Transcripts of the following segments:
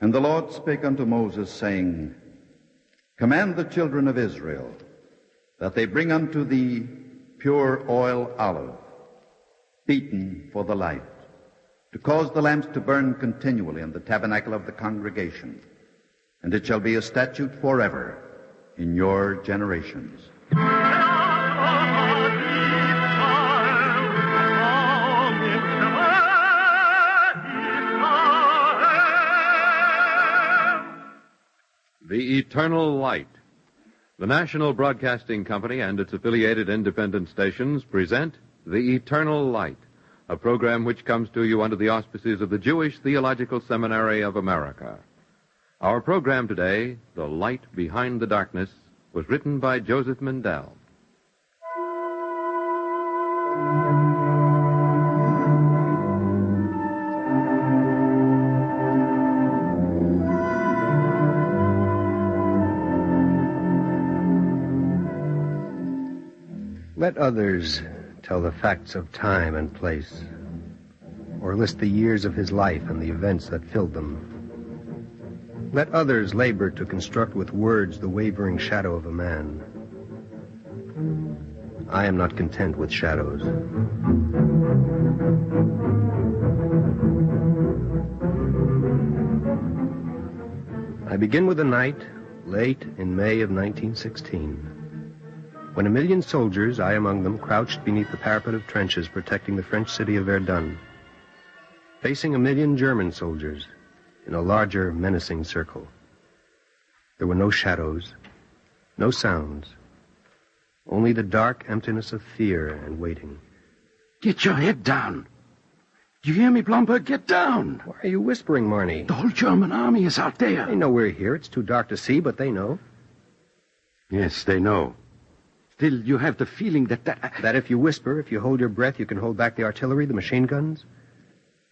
And the Lord spake unto Moses, saying, Command the children of Israel that they bring unto thee pure oil olive, beaten for the light, to cause the lamps to burn continually in the tabernacle of the congregation, and it shall be a statute forever in your generations. The Eternal Light. The National Broadcasting Company and its affiliated independent stations present The Eternal Light, a program which comes to you under the auspices of the Jewish Theological Seminary of America. Our program today, The Light Behind the Darkness, was written by Joseph Mindell. Let others tell the facts of time and place, or list the years of his life and the events that filled them. Let others labor to construct with words the wavering shadow of a man. I am not content with shadows. I begin with a night late in May of 1916. When 1 million soldiers, I among them, crouched beneath the parapet of trenches protecting the French city of Verdun, facing 1 million German soldiers in a larger, menacing circle. There were no shadows, no sounds, only the dark emptiness of fear and waiting. Get your head down. Do you hear me, Blomberg? Get down. Why are you whispering, Marnie? The whole German army is out there. They know we're here. It's too dark to see, but they know. Yes, they know. Still, you have the feeling that... That if you whisper, if you hold your breath, you can hold back the artillery, the machine guns?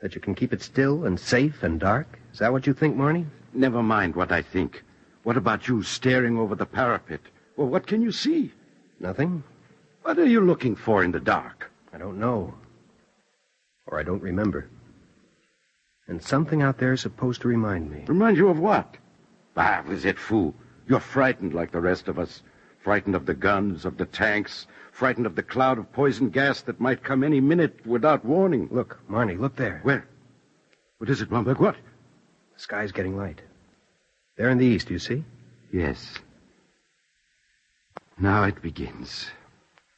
That you can keep it still and safe and dark? Is that what you think, Marnie? Never mind what I think. What about you staring over the parapet? Well, what can you see? Nothing. What are you looking for in the dark? I don't know. Or I don't remember. And something out there is supposed to remind me. Remind you of what? Ah, vous êtes fou. You're frightened like the rest of us. Frightened of the guns, of the tanks, frightened of the cloud of poison gas that might come any minute without warning. Look, Marnie, look there. Where? What is it, Blomberg? What? The sky's getting light. There in the east, you see? Yes. Now it begins.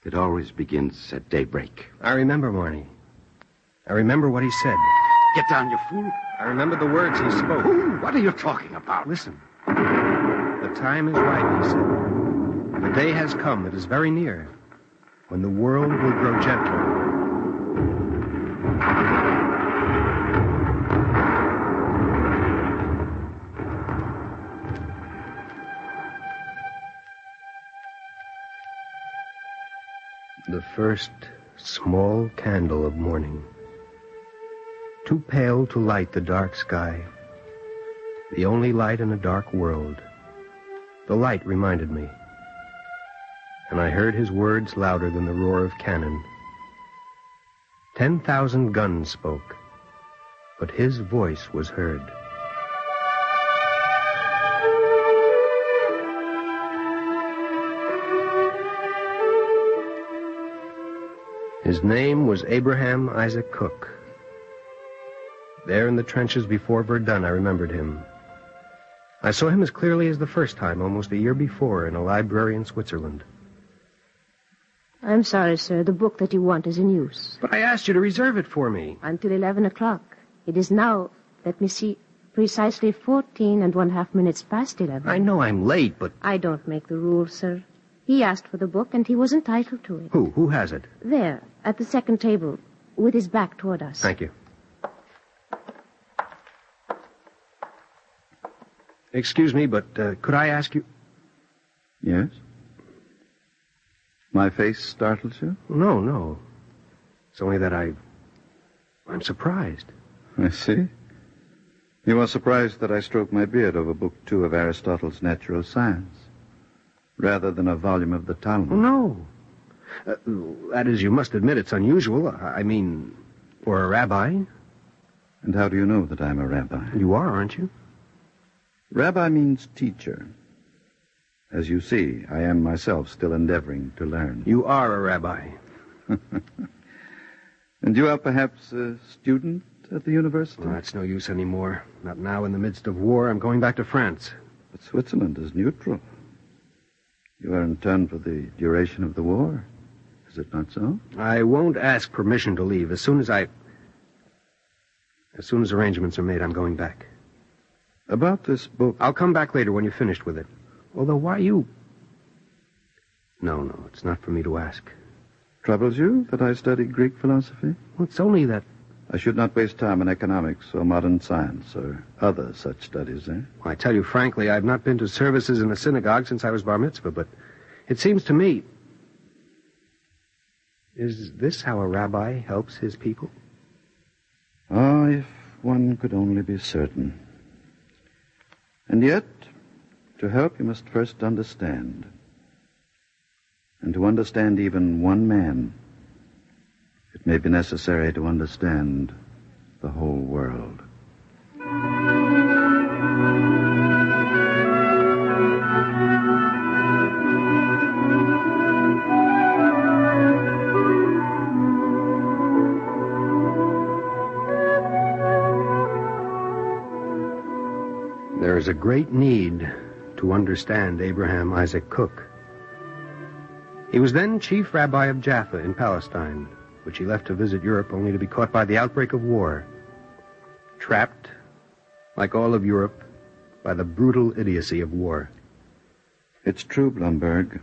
It always begins at daybreak. I remember, Marnie. I remember what he said. Get down, you fool. I remember the words he spoke. Ooh, what are you talking about? Listen. The time is right, he said. The day has come, it is very near, when the world will grow gentler. The first small candle of morning, too pale to light the dark sky, the only light in a dark world. The light reminded me. And I heard his words louder than the roar of cannon. 10,000 guns spoke, but his voice was heard. His name was Abraham Isaac Cook. There in the trenches before Verdun, I remembered him. I saw him as clearly as the first time, almost a year before, in a library in Switzerland. I'm sorry, sir. The book that you want is in use. But I asked you to reserve it for me. Until 11 o'clock. It is now, let me see, precisely 14½ minutes past 11. I know I'm late, but... I don't make the rules, sir. He asked for the book, and he was entitled to it. Who? Who has it? There, at the second table, with his back toward us. Thank you. Excuse me, but could I ask you... Yes? My face startles you? No. It's only that I'm surprised. I see. You are surprised that I stroke my beard over Book 2 of Aristotle's Natural Science, rather than a volume of the Talmud. Oh, no. That is, you must admit it's unusual. I mean, for a rabbi. And how do you know that I'm a rabbi? You are, aren't you? Rabbi means teacher. As you see, I am myself still endeavoring to learn. You are a rabbi. And you are perhaps a student at the university? Well, that's no use anymore. Not now in the midst of war. I'm going back to France. But Switzerland is neutral. You are in turn for the duration of the war. Is it not so? I won't ask permission to leave. As soon as arrangements are made, I'm going back. About this book... I'll come back later when you're finished with it. Although, why you... No, it's not for me to ask. Troubles you that I study Greek philosophy? Well, it's only that... I should not waste time in economics or modern science or other such studies, eh? Well, I tell you frankly, I've not been to services in a synagogue since I was bar mitzvah, but it seems to me... Is this how a rabbi helps his people? Ah, if one could only be certain. And yet, to help you must first understand. And to understand even one man, it may be necessary to understand the whole world. There is a great need to understand Abraham Isaac Cook. He was then chief rabbi of Jaffa in Palestine, which he left to visit Europe only to be caught by the outbreak of war. Trapped, like all of Europe, by the brutal idiocy of war. It's true, Blumberg.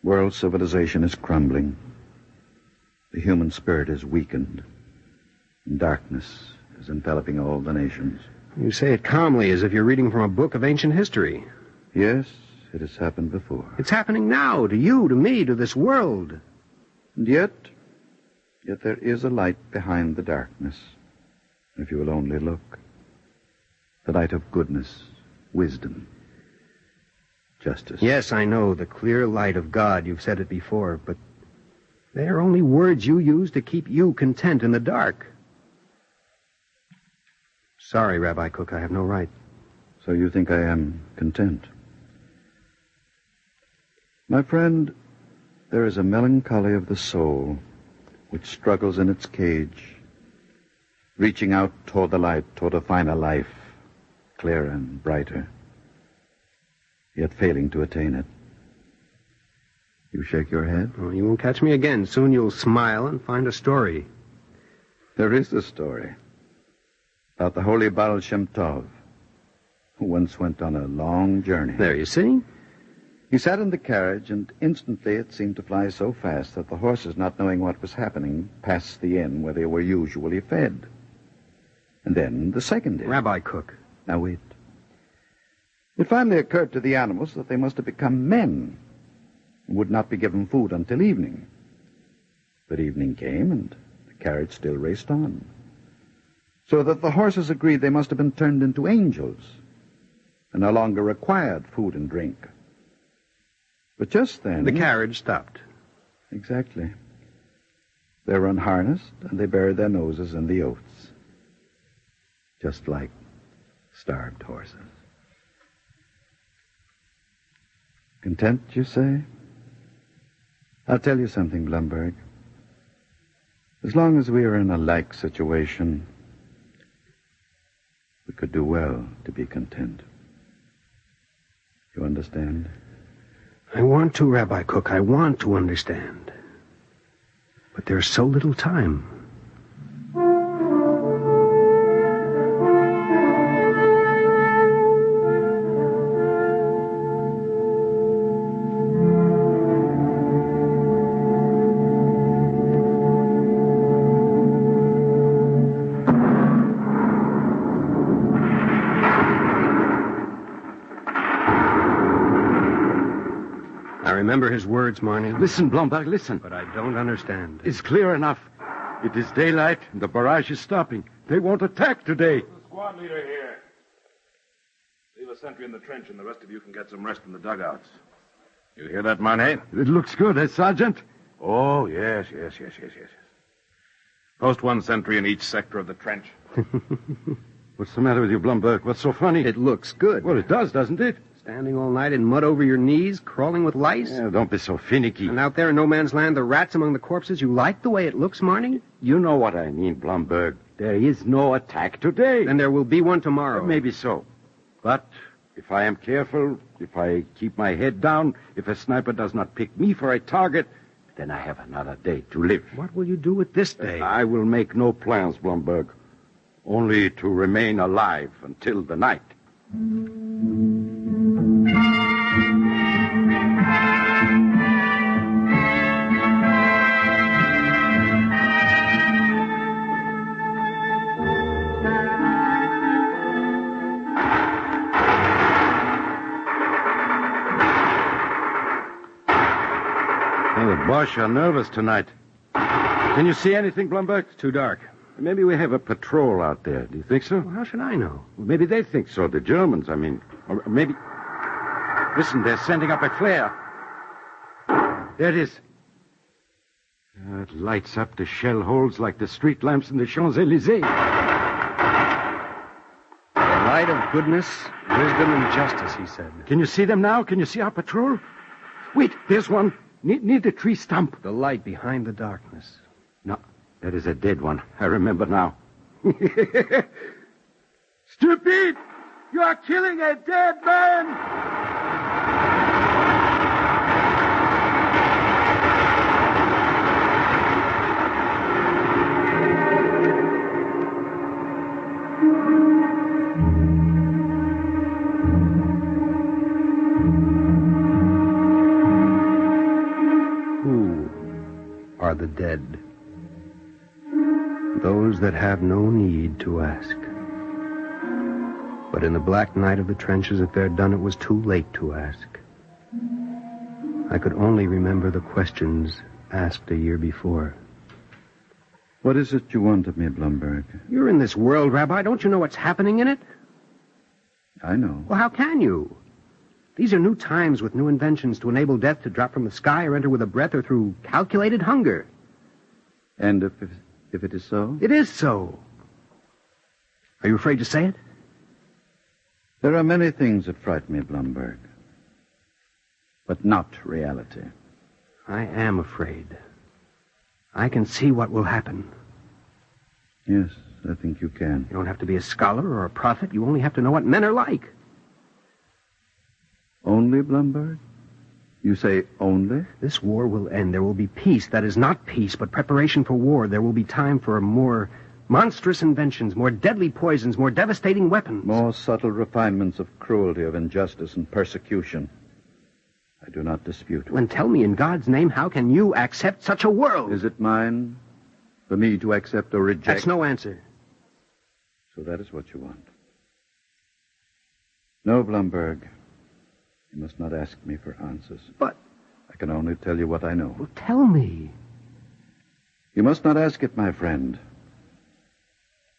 World civilization is crumbling. The human spirit is weakened. And darkness is enveloping all the nations. You say it calmly, as if you're reading from a book of ancient history. Yes, it has happened before. It's happening now, to you, to me, to this world. And yet there is a light behind the darkness, if you will only look. The light of goodness, wisdom, justice. Yes, I know, the clear light of God. You've said it before, but they are only words you use to keep you content in the dark. Sorry, Rabbi Cook, I have no right. So you think I am content? My friend, there is a melancholy of the soul which struggles in its cage, reaching out toward the light, toward a finer life, clearer and brighter, yet failing to attain it. You shake your head? Oh, you won't catch me again. Soon you'll smile and find a story. There is a story about the holy Baal Shem Tov, who once went on a long journey. There, you see? He sat in the carriage, and instantly it seemed to fly so fast that the horses, not knowing what was happening, passed the inn where they were usually fed. And then the second inn. Rabbi Cook. Now wait. It finally occurred to the animals that they must have become men and would not be given food until evening. But evening came, and the carriage still raced on. So that the horses agreed they must have been turned into angels and no longer required food and drink. But just then... The carriage stopped. Exactly. They were unharnessed, and they buried their noses in the oats. Just like starved horses. Content, you say? I'll tell you something, Blumberg. As long as we are in a like situation, we could do well to be content. You understand? I want to, Rabbi Cook. I want to understand. But there's so little time. I remember his words, Marnie. Listen, Blomberg, listen. But I don't understand. It's clear enough. It is daylight, and the barrage is stopping. They won't attack today. The squad leader here. Leave a sentry in the trench, and the rest of you can get some rest in the dugouts. You hear that, Marnay? It looks good, Sergeant? Oh, yes. Post one sentry in each sector of the trench. What's the matter with you, Blumberg? What's so funny? It looks good. Well, it does, doesn't it? Standing all night in mud over your knees, crawling with lice. Yeah, don't be so finicky. And out there in no man's land, the rats among the corpses, you like the way it looks, Marnie? You know what I mean, Blumberg. There is no attack today. And there will be one tomorrow. Maybe so. But if I am careful, if I keep my head down, if a sniper does not pick me for a target, then I have another day to live. What will you do with this day? I will make no plans, Blumberg. Only to remain alive until the night. The Boche are nervous tonight. Can you see anything, Blumberg? It's too dark. Maybe we have a patrol out there. Do you think so? Well, how should I know? Well, maybe they think so, the Germans, I mean. Or maybe... Listen, they're sending up a flare. There it is. It lights up the shell holes like the street lamps in the Champs-Élysées. The light of goodness, wisdom, and justice, he said. Can you see them now? Can you see our patrol? Wait, there's one. Near the tree stump. The light behind the darkness. No, that is a dead one. I remember now. Stupid! You are killing a dead man! Are the dead. Those that have no need to ask. But in the black night of the trenches at Verdun, it was too late to ask. I could only remember the questions asked a year before. What is it you want of me, Blumberg? You're in this world, Rabbi. Don't you know what's happening in it? I know. Well, how can you? These are new times with new inventions to enable death to drop from the sky or enter with a breath or through calculated hunger. And if it is so? It is so. Are you afraid to say it? There are many things that frighten me, Blumberg. But not reality. I am afraid. I can see what will happen. Yes, I think you can. You don't have to be a scholar or a prophet. You only have to know what men are like. Only, Blumberg? You say only? This war will end. There will be peace. That is not peace, but preparation for war. There will be time for more monstrous inventions, more deadly poisons, more devastating weapons. More subtle refinements of cruelty, of injustice, and persecution. I do not dispute. Then tell me, in God's name, how can you accept such a world? Is it mine for me to accept or reject? That's no answer. So that is what you want. No, Blumberg. You must not ask me for answers. But... I can only tell you what I know. Well, tell me. You must not ask it, my friend,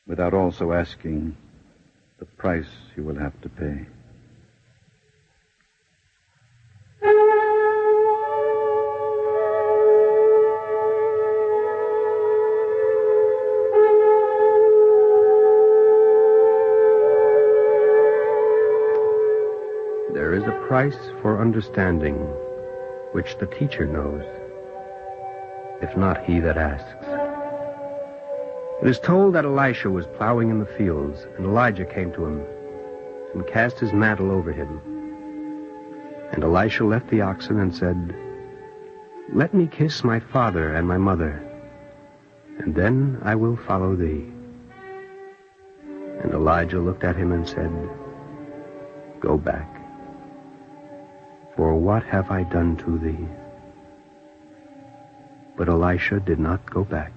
without also asking the price you will have to pay. There is a price for understanding, which the teacher knows, if not he that asks. It is told that Elisha was plowing in the fields, and Elijah came to him and cast his mantle over him. And Elisha left the oxen and said, "Let me kiss my father and my mother, and then I will follow thee." And Elijah looked at him and said, "Go back. For what have I done to thee?" But Elisha did not go back.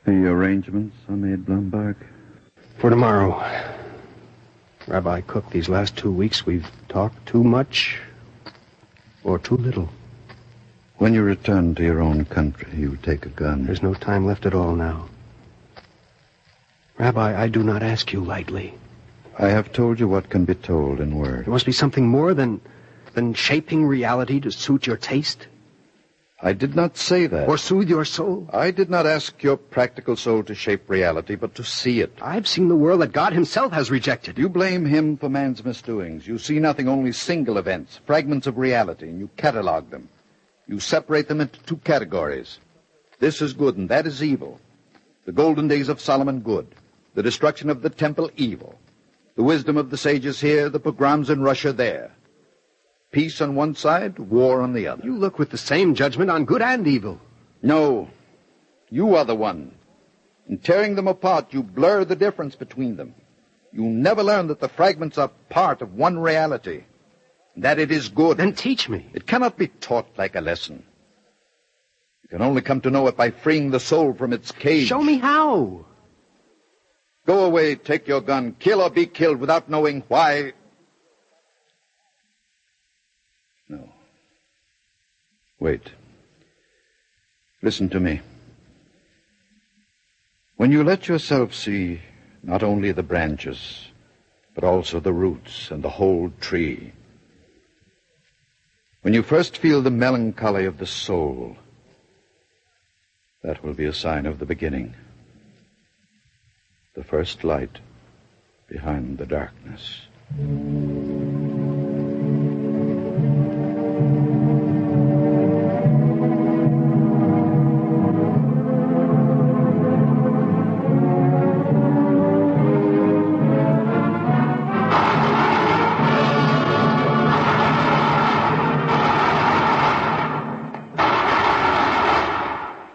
The arrangements are made, Blumberg? For tomorrow. Rabbi Cook, these last 2 weeks we've talked too much or too little. When you return to your own country, you take a gun. There's no time left at all now. Rabbi, I do not ask you lightly. I have told you what can be told in words. There must be something more than shaping reality to suit your taste. I did not say that. Or soothe your soul. I did not ask your practical soul to shape reality, but to see it. I've seen the world that God himself has rejected. You blame him for man's misdoings. You see nothing, only single events, fragments of reality, and you catalog them. You separate them into two categories. This is good and that is evil. The golden days of Solomon, good. The destruction of the temple, evil. The wisdom of the sages here, the pogroms in Russia there. Peace on one side, war on the other. You look with the same judgment on good and evil. No, you are the one. In tearing them apart, you blur the difference between them. You never learn that the fragments are part of one reality, that it is good. Then teach me. It cannot be taught like a lesson. You can only come to know it by freeing the soul from its cage. Show me how. Go away, take your gun, kill or be killed without knowing why. No. Wait. Listen to me. When you let yourself see not only the branches, but also the roots and the whole tree, when you first feel the melancholy of the soul, that will be a sign of the beginning. The first light behind the darkness.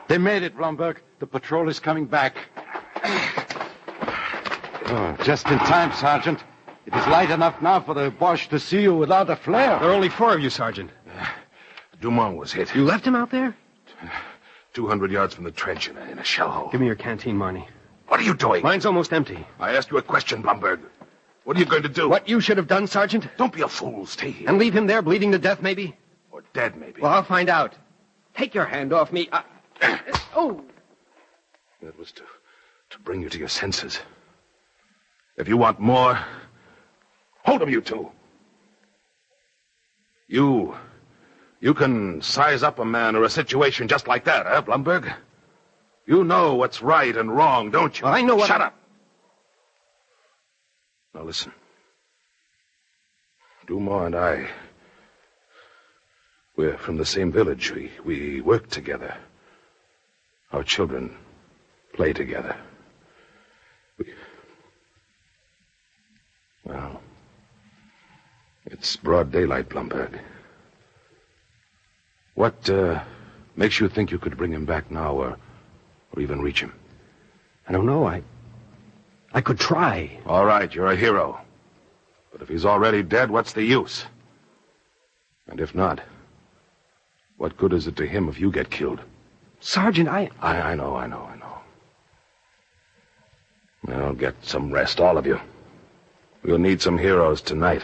They made it, Blomberg. The patrol is coming back. Oh, just in time, Sergeant. It is light enough now for the Boche to see you without a flare. There are only 4 of you, Sergeant. Dumont was hit. You left him out there? 200 yards from the trench in a shell hole. Give me your canteen money. What are you doing? Mine's almost empty. I asked you a question, Blomberg. What are you going to do? What you should have done, Sergeant? Don't be a fool. Stay here. And leave him there bleeding to death, maybe? Or dead, maybe. Well, I'll find out. Take your hand off me. Oh! That was to bring you to your senses. If you want more, hold them, you two. You can size up a man or a situation just like that, huh, Blomberg? You know what's right and wrong, don't you? Well, I know what... Shut up. Now listen. Dumont and I, we're from the same village. We work together. Our children play together. Well, it's broad daylight, Blomberg. What makes you think you could bring him back now or even reach him? I don't know. I could try. All right, you're a hero. But if he's already dead, what's the use? And if not, what good is it to him if you get killed? Sergeant, I know. Well, get some rest, all of you. We'll need some heroes tonight.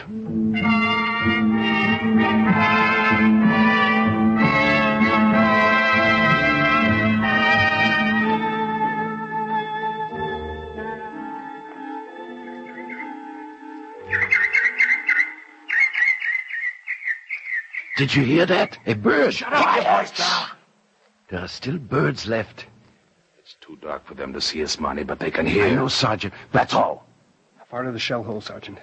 Did you hear that? A bird. Shut up, Quiet. your voice down. There are still birds left. It's too dark for them to see us, Monty, but they can hear. I know, Sergeant. That's all. How far to the shell hole, Sergeant?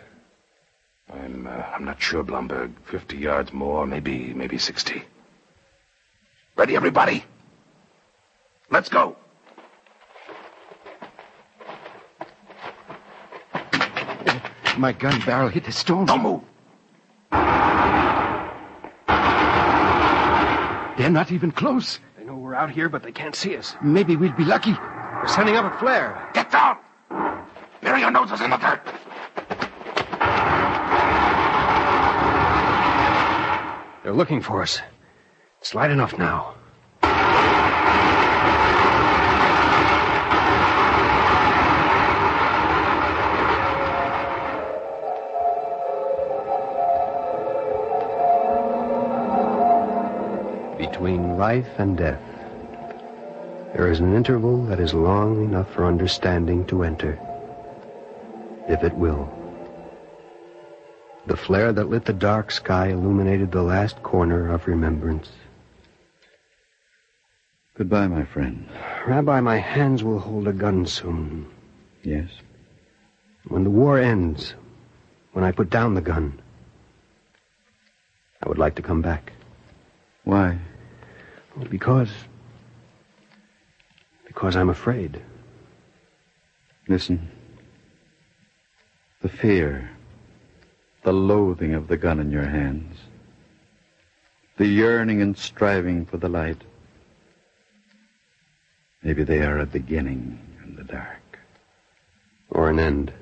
I'm not sure, Blomberg. 50 yards more, maybe 60. Ready, everybody? Let's go. My gun barrel hit the stone. Don't move. They're not even close. They know we're out here, but they can't see us. Maybe we'll be lucky. They're sending up a flare. Get down! Bury your noses in the dirt. They're looking for us. It's light enough now. between life and death, there is an interval that is long enough for understanding to enter, if it will. The flare that lit the dark sky illuminated the last corner of remembrance. Goodbye, my friend. Rabbi, my hands will hold a gun soon. Yes? When the war ends, when I put down the gun, I would like to come back. Why? Well, because I'm afraid. Listen. The fear, the loathing of the gun in your hands, the yearning and striving for the light, maybe they are a beginning in the dark. Or an end.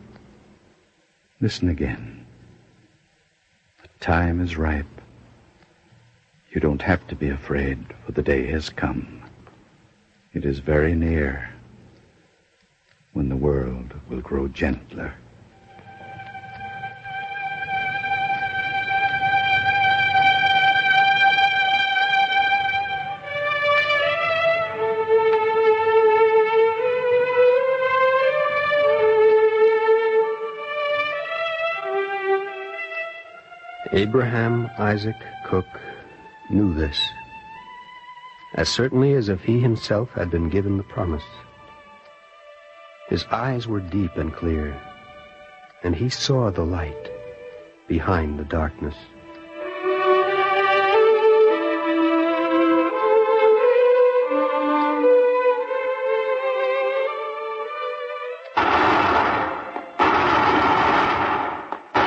Listen again. The time is ripe. You don't have to be afraid, for the day has come. It is very near when the world will grow gentler. Abraham Isaac Cook knew this, as certainly as if he himself had been given the promise. His eyes were deep and clear, and he saw the light behind the darkness.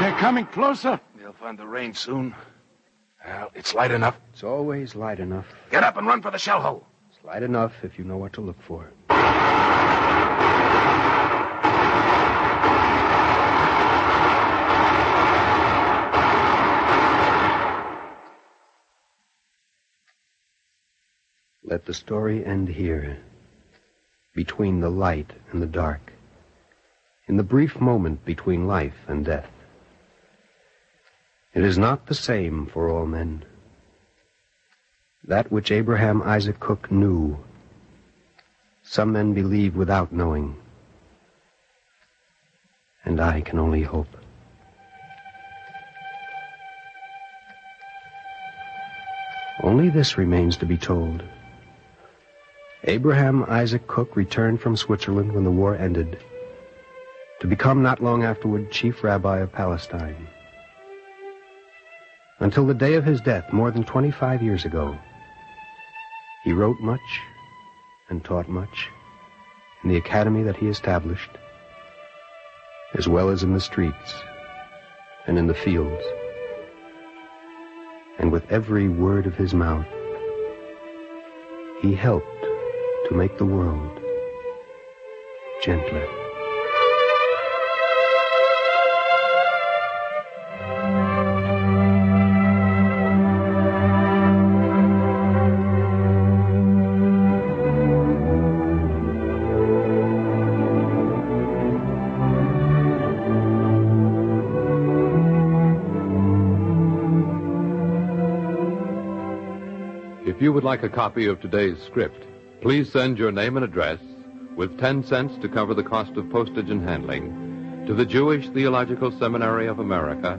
They're coming closer. They'll find the rain soon. Well, it's light enough. It's always light enough. Get up and run for the shell hole. It's light enough if you know what to look for. Let the story end here, between the light and the dark, in the brief moment between life and death. It is not the same for all men. That which Abraham Isaac Cook knew, some men believe without knowing, and I can only hope. Only this remains to be told. Abraham Isaac Cook returned from Switzerland when the war ended, to become not long afterward chief rabbi of Palestine. Until the day of his death, more than 25 years ago, he wrote much and taught much in the academy that he established, as well as in the streets and in the fields. And with every word of his mouth, he helped to make the world gentler. If you would like a copy of today's script, please send your name and address, with 10 cents to cover the cost of postage and handling, to the Jewish Theological Seminary of America,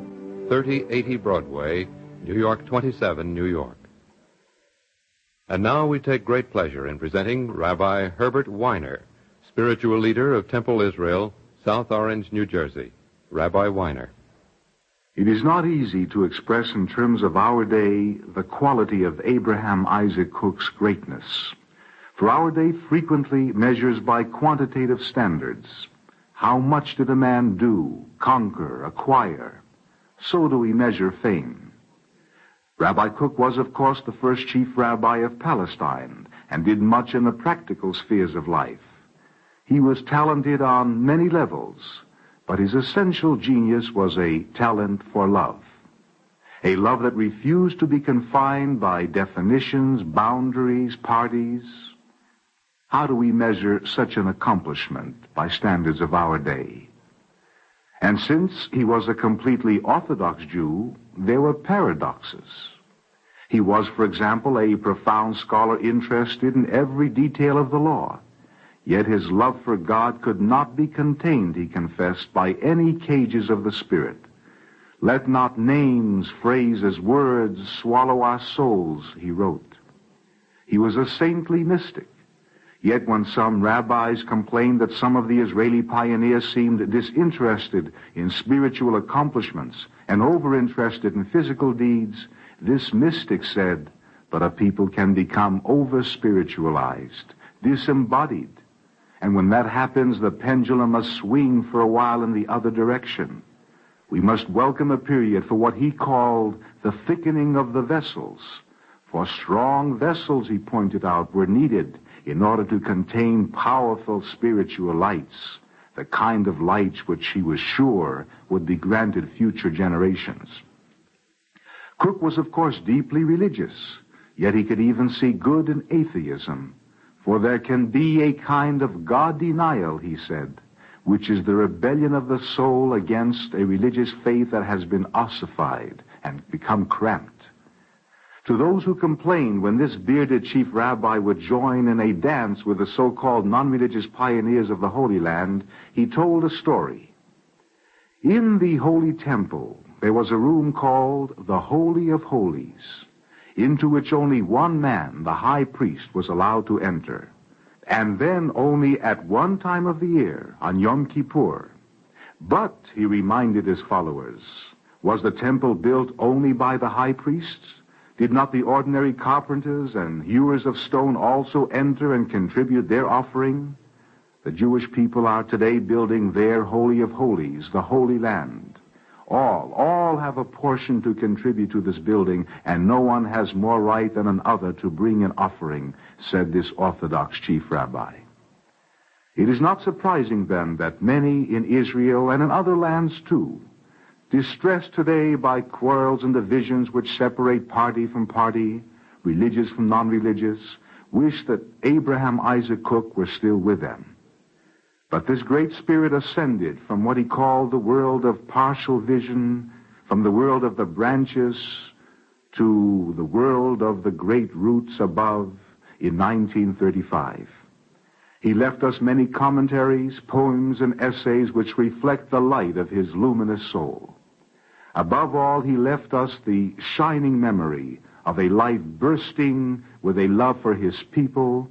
3080 Broadway, New York 27, New York. And now we take great pleasure in presenting Rabbi Herbert Weiner, spiritual leader of Temple Israel, South Orange, New Jersey. Rabbi Weiner. It is not easy to express in terms of our day the quality of Abraham Isaac Cook's greatness. For our day frequently measures by quantitative standards. How much did a man do, conquer, acquire? So do we measure fame. Rabbi Cook was, of course, the first chief rabbi of Palestine and did much in the practical spheres of life. He was talented on many levels, but his essential genius was a talent for love. A love that refused to be confined by definitions, boundaries, parties. How do we measure such an accomplishment by standards of our day? And since he was a completely Orthodox Jew, there were paradoxes. He was, for example, a profound scholar interested in every detail of the law. Yet his love for God could not be contained, he confessed, by any cages of the spirit. Let not names, phrases, words swallow our souls, he wrote. He was a saintly mystic. Yet when some rabbis complained that some of the Israeli pioneers seemed disinterested in spiritual accomplishments and overinterested in physical deeds, this mystic said, "But a people can become over-spiritualized, disembodied. And when that happens, the pendulum must swing for a while in the other direction. We must welcome a period for what he called the thickening of the vessels. For strong vessels, he pointed out, were needed in order to contain powerful spiritual lights, the kind of lights which he was sure would be granted future generations." Cook was, of course, deeply religious, yet he could even see good in atheism. For there can be a kind of God denial, he said, which is the rebellion of the soul against a religious faith that has been ossified and become cramped. To those who complained when this bearded chief rabbi would join in a dance with the so-called non-religious pioneers of the Holy Land, he told a story. In the Holy Temple, there was a room called the Holy of Holies, into which only one man, the high priest, was allowed to enter, and then only at one time of the year, on Yom Kippur. But, he reminded his followers, was the temple built only by the high priests? Did not the ordinary carpenters and hewers of stone also enter and contribute their offering? The Jewish people are today building their Holy of Holies, the Holy Land. All have a portion to contribute to this building, and no one has more right than another to bring an offering, said this Orthodox chief rabbi. It is not surprising, then, that many in Israel and in other lands, too, distressed today by quarrels and divisions which separate party from party, religious from non-religious, wish that Abraham Isaac Cook were still with them. But this great spirit ascended from what he called the world of partial vision, from the world of the branches to the world of the great roots above in 1935. He left us many commentaries, poems, and essays which reflect the light of his luminous soul. Above all, he left us the shining memory of a life bursting with a love for his people,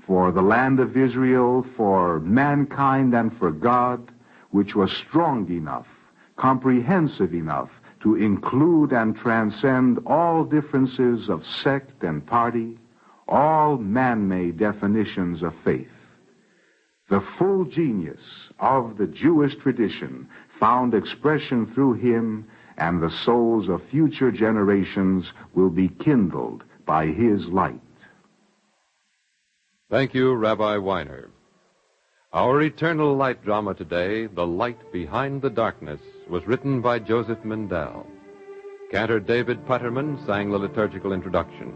for the land of Israel, for mankind, and for God, which was strong enough, comprehensive enough to include and transcend all differences of sect and party, all man-made definitions of faith. The full genius of the Jewish tradition found expression through him, and the souls of future generations will be kindled by his light. Thank you, Rabbi Weiner. Our Eternal Light drama today, The Light Behind the Darkness, was written by Joseph Mindell. Cantor David Putterman sang the liturgical introduction.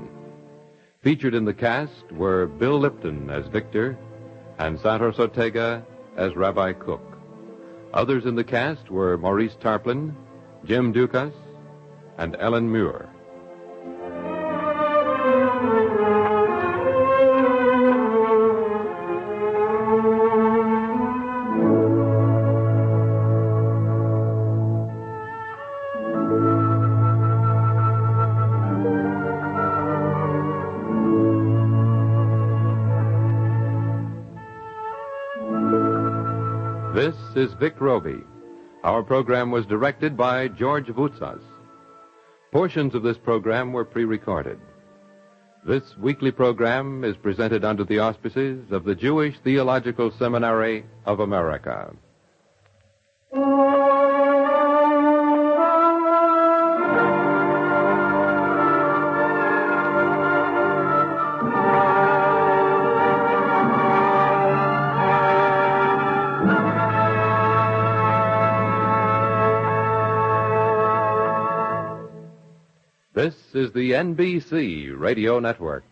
Featured in the cast were Bill Lipton as Victor and Santos Ortega as Rabbi Cook. Others in the cast were Maurice Tarplin, Jim Dukas, and Ellen Muir. This is Vic Roby. Our program was directed by George Voutsas. Portions of this program were pre-recorded. This weekly program is presented under the auspices of the Jewish Theological Seminary of America. This is the NBC Radio Network.